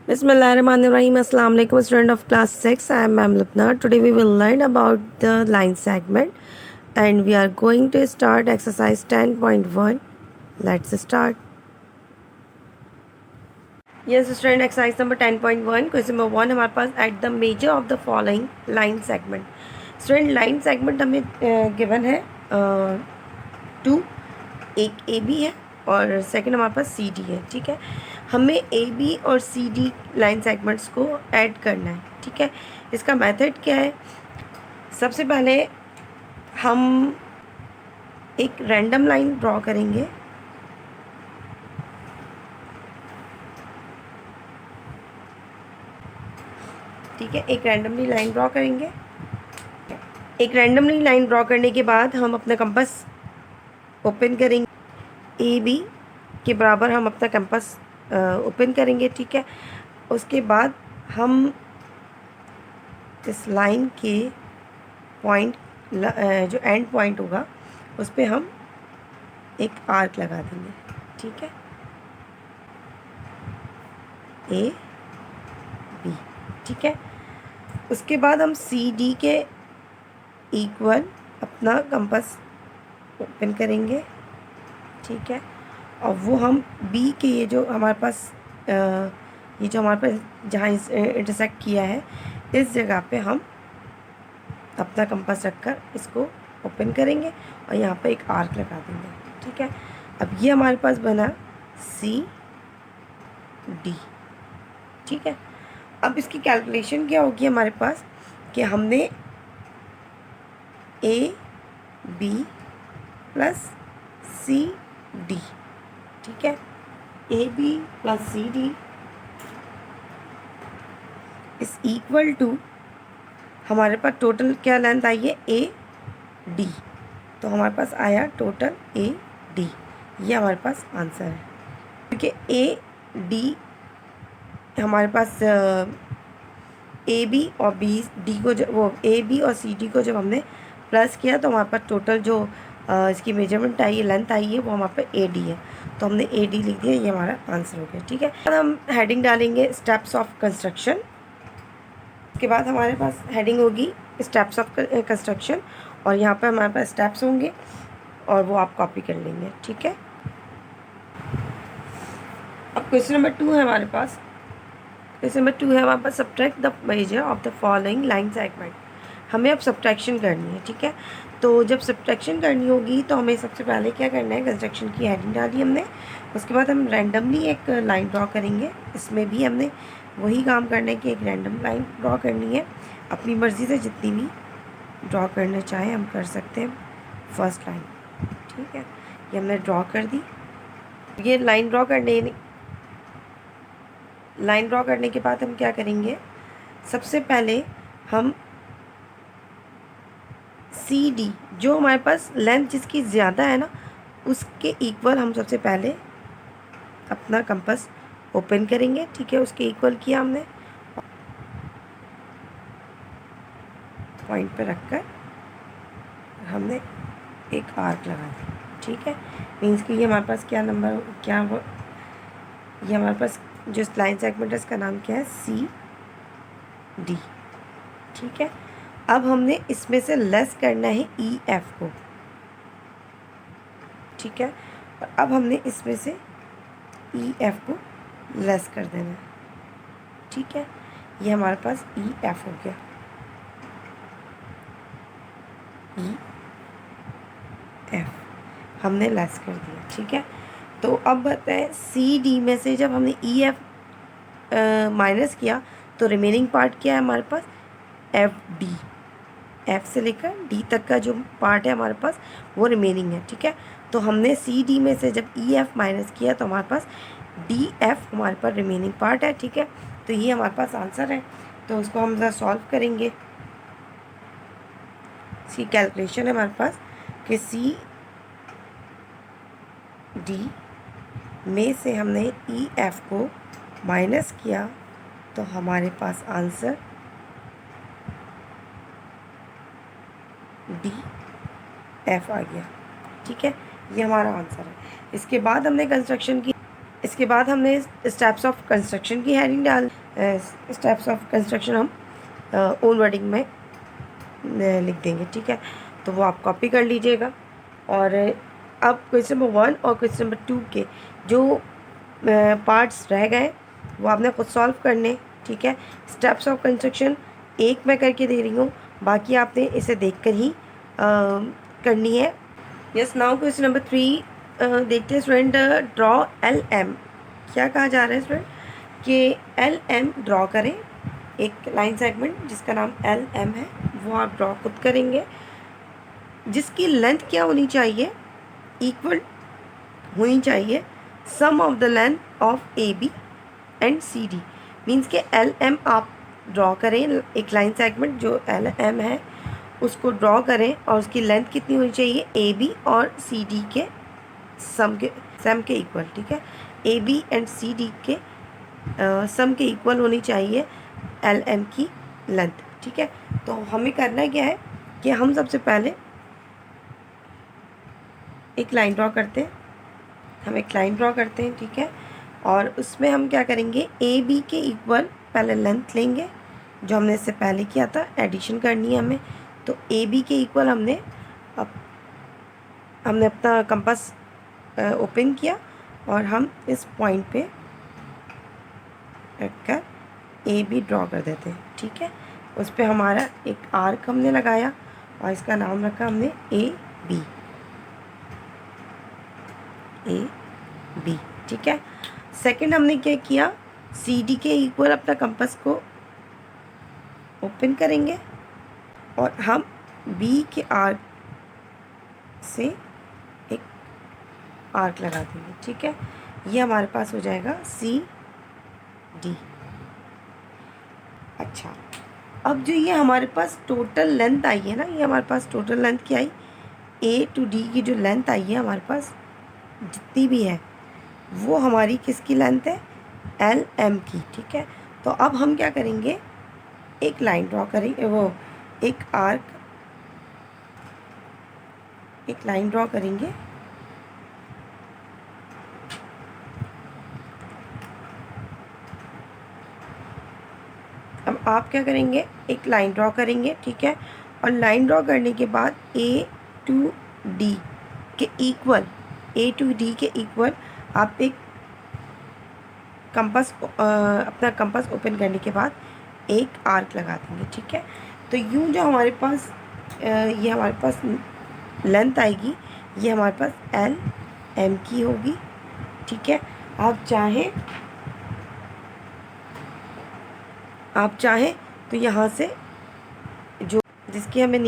Bismillahirrahmanirrahim. Assalamu alaikum, student of class 6. I am Ma'am Lupna. Today we will learn about the line segment and we are going to start exercise 10.1. Let's start. Yes, student, exercise number 10.1. Question number 1 हमारे पास at the major of the following line segment. Student, line segment हमें given है 2, एक A B है और second हमारे पास C D है। ठीक है, हमें ए बी और सी डी लाइन सेगमेंट्स को ऐड करना है। ठीक है, इसका मेथड क्या है? सबसे पहले हम एक रैंडम लाइन ड्रॉ करेंगे। ठीक है, एक रैंडमली लाइन ड्रॉ करेंगे। एक रैंडमली लाइन ड्रॉ करने के बाद हम अपना कंपास ओपन करेंगे। ए बी के बराबर हम अपना कंपास ओपन करेंगे। ठीक है, उसके बाद हम इस लाइन के पॉइंट जो एंड पॉइंट होगा उस पर हम एक आर्क लगा देंगे। ठीक है, ए बी। ठीक है, उसके बाद हम सी डी के इक्वल अपना कंपास ओपन करेंगे। ठीक है, और वो हम बी के ये जो हमारे पास जहाँ इंटरसेक्ट किया है इस जगह पे हम अपना कंपास रखकर इसको ओपन करेंगे और यहाँ पे एक आर्क लगा देंगे। ठीक है, अब ये हमारे पास बना सी डी। ठीक है, अब इसकी कैलकुलेशन क्या होगी हमारे पास कि हमने A B plus C D. ठीक है, A B plus C D इस इक्वल टू हमारे पास टोटल क्या लेंथ आई है ए डी, तो हमारे पास आया टोटल ए डी। ये हमारे पास आंसर है, क्योंकि ए डी हमारे पास ए बी और बी डी को जब वो ए बी और सी डी को जब हमने प्लस किया तो हमारे पास टोटल जो इसकी मेजरमेंट आई है, लेंथ आई है, वो हमारे पास ए डी है, तो हमने ए डी लिख दिया। ये हमारा आंसर हो गया। ठीक है, अब हम हेडिंग डालेंगे स्टेप्स ऑफ कंस्ट्रक्शन। उसके बाद हमारे पास हेडिंग होगी स्टेप्स ऑफ कंस्ट्रक्शन और यहाँ पर हमारे पास स्टेप्स होंगे और वो आप कॉपी कर लेंगे। ठीक है, अब क्वेश्चन नंबर 2 है हमारे पास। क्वेश्चन नंबर 2 है हमारे पास subtract the measure of the following line segment. हमें अब सब्ट्रैक्शन करनी है। ठीक है, तो जब सब्ट्रैक्शन करनी होगी तो हमें सबसे पहले क्या करना है, कंस्ट्रक्शन की हेडिंग डाली हमने। उसके बाद हम रैंडमली एक लाइन ड्रॉ करेंगे। इसमें भी हमने वही काम करना है कि एक रैंडम लाइन ड्रॉ करनी है। अपनी मर्ज़ी से जितनी भी ड्रॉ करना चाहे हम कर सकते हैं। फर्स्ट लाइन, ठीक है, ये हमने ड्रॉ कर दी। ये लाइन ड्रॉ करने के बाद हम क्या करेंगे, सबसे पहले हम सी डी जो हमारे पास लेंथ जिसकी ज़्यादा है ना, उसके इक्वल हम सबसे पहले अपना कंपास ओपन करेंगे। ठीक है, उसके इक्वल किया हमने, पॉइंट पे रखकर हमने एक आर्क लगा दिया। ठीक है, मीन्स कि ये हमारे पास ये हमारे पास जो लाइन सेगमेंट है इसका नाम क्या है, सी डी। ठीक है, अब हमने इसमें से लेस करना है ई एफ को। ठीक है, और अब हमने इसमें से ई एफ को लेस कर देना है। ठीक है, ये हमारे पास ई एफ हो गया, ई एफ हमने लेस कर दिया। ठीक है, तो अब बताएं सी डी में से जब हमने ई एफ माइनस किया तो रिमेनिंग पार्ट क्या है हमारे पास, एफ डी। एफ से लेकर डी तक का जो पार्ट है हमारे पास वो रिमेनिंग है। ठीक है, तो हमने सी डी में से जब ई एफ माइनस किया तो हमारे पास डी एफ हमारे पास रिमेनिंग पार्ट है। ठीक है, तो ये हमारे पास आंसर है। तो उसको हम ज़रा सॉल्व करेंगे। इसकी कैलकुलेशन है हमारे पास कि सी डी में से हमने ई एफ को माइनस किया तो हमारे पास आंसर डी एफ आ गया। ठीक है, ये हमारा आंसर है। इसके बाद हमने कंस्ट्रक्शन की इसके बाद हमने स्टेप्स ऑफ कंस्ट्रक्शन की हेडिंग डाल, स्टेप्स ऑफ कंस्ट्रक्शन हम ओन वर्डिंग में लिख देंगे, ठीक है। तो वो आप कॉपी कर लीजिएगा। और अब क्वेश्चन नंबर 1 और क्वेश्चन नंबर 2 के जो पार्ट्स रह गए वो आपने खुद सॉल्व करने, ठीक है। स्टेप्स ऑफ कंस्ट्रक्शन एक मैं करके दे रही हूँ, बाकी आपने इसे देखकर ही करनी है। यस, नाउ क्वेश्चन नंबर 3 देखते हैं स्टूडेंट। Draw LM। क्या कहा जा रहा है स्टूडेंट कि LM ड्रॉ करें, एक लाइन सेगमेंट जिसका नाम LM है वो आप ड्रॉ खुद करेंगे, जिसकी लेंथ क्या होनी चाहिए, इक्वल होनी चाहिए sum of the length of AB and CD। Means के LM आप ड्रॉ करें, एक लाइन सेगमेंट जो LM है उसको ड्रॉ करें और उसकी लेंथ कितनी होनी चाहिए, AB और CD के सम के इक्वल, ठीक है। AB एंड CD के सम के इक्वल होनी चाहिए LM की लेंथ, ठीक है। तो हमें करना क्या है कि हम सबसे पहले एक लाइन ड्रॉ करते हैं, ठीक है। और उसमें हम क्या करेंगे, AB के इक्वल पहले लेंथ लेंगे जो हमने इससे पहले किया था, एडिशन करनी है हमें। तो AB के इक्वल हमने अपना कंपास ओपन किया और हम इस पॉइंट पे रखकर AB ड्रॉ कर देते हैं, ठीक है। उस पर हमारा एक आर्क हमने लगाया और इसका नाम रखा हमने AB, ठीक है। सेकंड हमने क्या किया, CD के इक्वल अपना कंपास को ओपन करेंगे और हम B के आर्क से एक आर्क लगा देंगे, ठीक है। ये हमारे पास हो जाएगा CD। अच्छा, अब जो ये हमारे पास टोटल लेंथ आई है ना, ये हमारे पास टोटल लेंथ क्या आई, A to D की जो लेंथ आई है हमारे पास जितनी भी है वो हमारी किसकी लेंथ है, LM की, ठीक है। तो अब हम क्या करेंगे, एक लाइन ड्रॉ करेंगे, वो एक लाइन ड्रॉ करेंगे अब आप क्या करेंगे, एक लाइन ड्रॉ करेंगे, ठीक है। और लाइन ड्रॉ करने के बाद A to D के इक्वल आप एक कंपास अपना कंपास ओपन करने के बाद एक आर्क लगा देंगे, ठीक है। तो यूँ जो हमारे पास ये हमारे पास लेंथ आएगी, ये हमारे पास LM की होगी, ठीक है। आप चाहें तो यहाँ से जो जिसकी हमें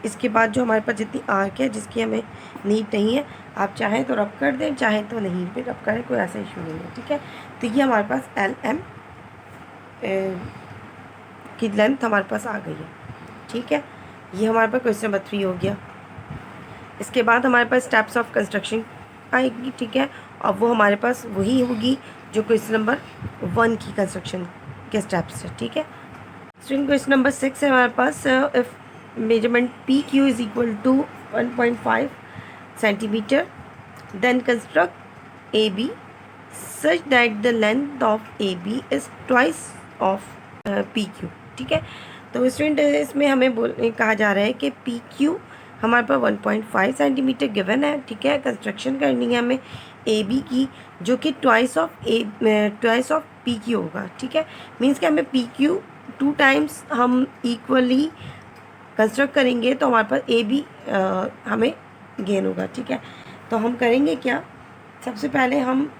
इसके बाद जो हमारे पास जितनी आर्क है जिसकी हमें नीड नहीं है, आप चाहें तो रब कर दें, चाहें तो नहीं भी रब करें, कोई ऐसा इशू नहीं है, ठीक है। तो ये हमारे पास LM की लेंथ हमारे पास आ गई है, ठीक है। ये हमारे पास क्वेश्चन नंबर 3 हो गया। इसके बाद हमारे पास स्टेप्स ऑफ कंस्ट्रक्शन आएगी, ठीक है। और वो हमारे पास वही होगी जो क्वेश्चन नंबर 1 की कंस्ट्रक्शन के स्टेप्स है, ठीक है। स्टूडेंट क्वेश्चन नंबर 6 है हमारे पास, if measurement PQ is equal to 1.5 centimetre, then construct AB such that the length of AB is twice of PQ, ठीक है। तो स्टूडेंट इसमें हमें कहा जा रहा है कि PQ हमारे पास 1.5 सेंटीमीटर गिवन है, ठीक है। कंस्ट्रक्शन करनी है हमें AB की जो कि ट्वाइस ऑफ PQ होगा, ठीक है। मीन्स कि हमें PQ 2 टाइम्स हम इक्वली कंस्ट्रक्ट करेंगे तो हमारे पास AB हमें गेन होगा, ठीक है। तो हम करेंगे क्या, सबसे पहले हम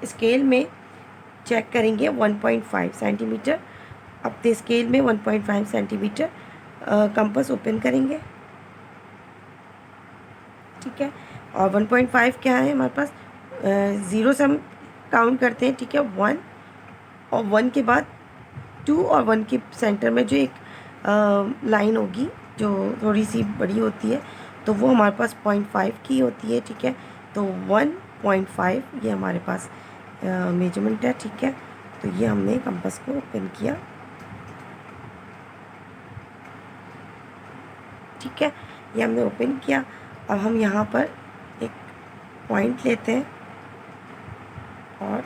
स्केल में चेक करेंगे 1.5 सेंटीमीटर। अपने स्केल में 1.5 सेंटीमीटर कंपास ओपन करेंगे, ठीक है। और 1.5 क्या है हमारे पास, 0 से हम काउंट करते हैं, ठीक है। 1 और 1 के बाद 2 और 1 के सेंटर में जो एक लाइन होगी जो थोड़ी सी बड़ी होती है तो वो हमारे पास 0.5 की होती है, ठीक है। तो 1.5 ये हमारे पास मेजरमेंट है, ठीक है। तो ये हमने कंपास को ओपन किया, ठीक है। ये हमने ओपन किया। अब हम यहाँ पर एक पॉइंट लेते हैं और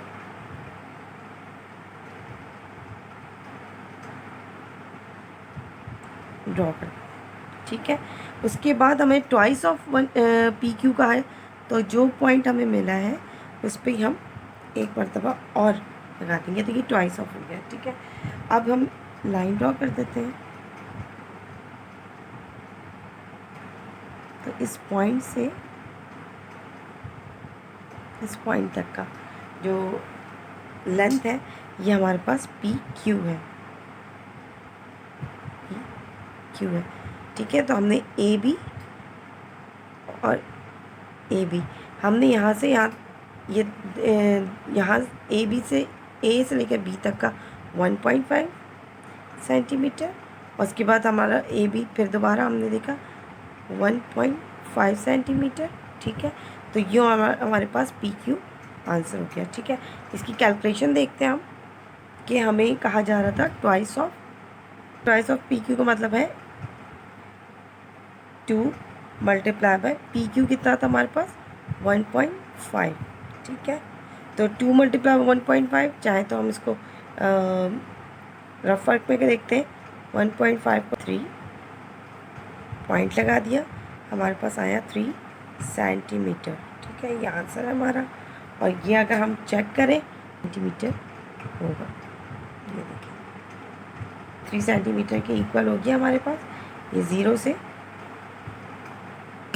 ड्रॉ करते हैं, ठीक है। उसके बाद हमें twice of one P Q का है, तो जो पॉइंट हमें मिला है उस पर हम एक मरतबा और लगा देंगे, तो ये ट्वाइस ऑफ हो गया, ठीक है। अब हम लाइन ड्रॉ कर देते हैं, तो इस पॉइंट से इस पॉइंट तक का जो लेंथ है ये हमारे पास पी क्यू है, पी क्यू है, ठीक है। तो हमने ए बी और ए बी हमने यहाँ से यहाँ ये यहाँ ए बी से ए से लेकर बी तक का 1.5 सेंटीमीटर, और उसके बाद हमारा ए बी फिर दोबारा हमने देखा 1.5 सेंटीमीटर, ठीक है। तो ये हमारे पास पी क्यू आंसर हो गया, ठीक है। इसकी कैलकुलेशन देखते हैं हम कि हमें कहा जा रहा था ट्वाइस ऑफ पी क्यू का मतलब है 2 मल्टीप्लाई बाय पी क्यू कितना था हमारे पास 1.5, ठीक है। तो 2 मल्टीप्लाई 1.5, चाहे तो हम इसको रफ वर्क में देखते हैं, 1.5 को 3 पॉइंट लगा दिया, हमारे पास आया 3 सेंटीमीटर, ठीक है। ये आंसर है हमारा। और ये अगर हम चेक करें सेंटीमीटर होगा, ये देखिए 3 सेंटीमीटर के इक्वल हो गया हमारे पास, ये 0 से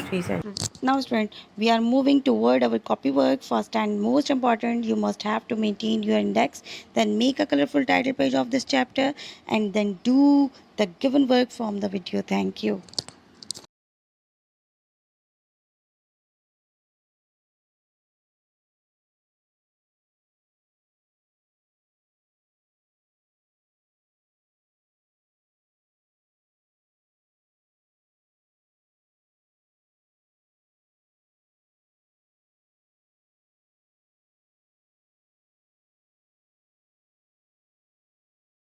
3 centimetre. Now student, we are moving toward our copy work. First and most important, you must have to maintain your index, then make a colorful title page of this chapter, and then do the given work from the video. Thank you.